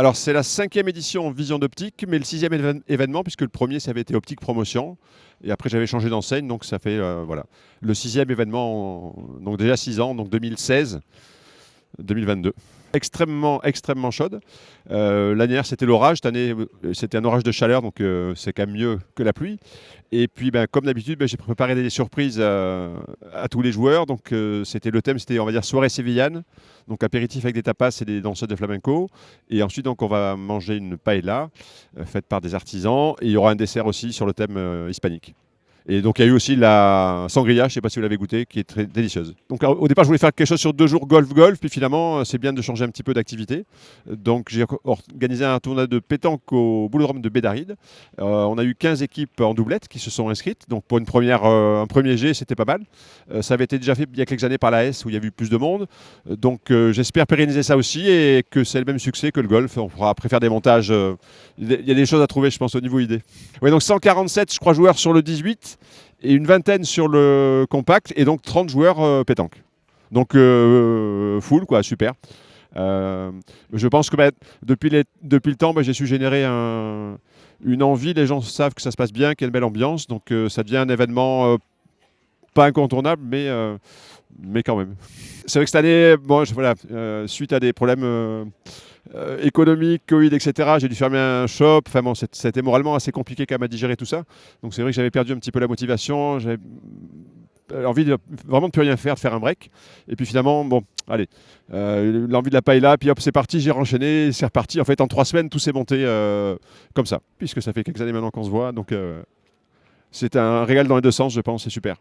Alors, c'est la 5e édition Vision d'Optique, mais le 6e événement, puisque le premier, ça avait été Optique Promotion. Et après, j'avais changé d'enseigne, donc ça fait voilà, le 6e événement, donc déjà 6 ans, donc 2016. 2022. Extrêmement chaude. L'année dernière, c'était l'orage. Cette année, c'était un orage de chaleur, donc c'est quand même mieux que la pluie. Et puis, comme d'habitude, j'ai préparé des surprises à tous les joueurs. Donc, le thème, c'était, on va dire, soirée sévillane. Donc, apéritif avec des tapas et des danseuses de flamenco. Et ensuite, donc, on va manger une paella faite par des artisans. Et il y aura un dessert aussi sur le thème hispanique. Et donc il y a eu aussi la sangria, je ne sais pas si vous l'avez goûté, qui est très délicieuse. Donc au départ, je voulais faire quelque chose sur 2 jours golf, puis finalement, c'est bien de changer un petit peu d'activité. Donc j'ai organisé un tournoi de pétanque au boulodrome de Bédaride. On a eu 15 équipes en doublette qui se sont inscrites. Donc pour un premier jet, c'était pas mal. Ça avait été déjà fait il y a quelques années par la S où il y a eu plus de monde. Donc j'espère pérenniser ça aussi et que c'est le même succès que le golf. On pourra après faire des montages. Il y a des choses à trouver, je pense, au niveau idée. Ouais, donc 147, je crois, joueurs sur le 18 et une vingtaine sur le compact et donc 30 joueurs pétanque. Donc full, quoi, super. Je pense que depuis le temps, j'ai su générer une envie. Les gens savent que ça se passe bien, qu'il y a une belle ambiance. Donc ça devient un événement pas incontournable, mais quand même. C'est vrai que cette année, voilà, suite à des problèmes économiques, Covid, etc., j'ai dû fermer un shop. Enfin bon, c'était moralement assez compliqué quand même à digérer tout ça. Donc c'est vrai que j'avais perdu un petit peu la motivation. J'avais envie de vraiment de plus rien faire, de faire un break. Et puis finalement, bon, allez, l'envie de la paella, puis hop, c'est parti, j'ai renchaîné, c'est reparti. En fait, en 3 semaines, tout s'est monté comme ça, puisque ça fait quelques années maintenant qu'on se voit. Donc c'est un régal dans les deux sens, je pense, c'est super.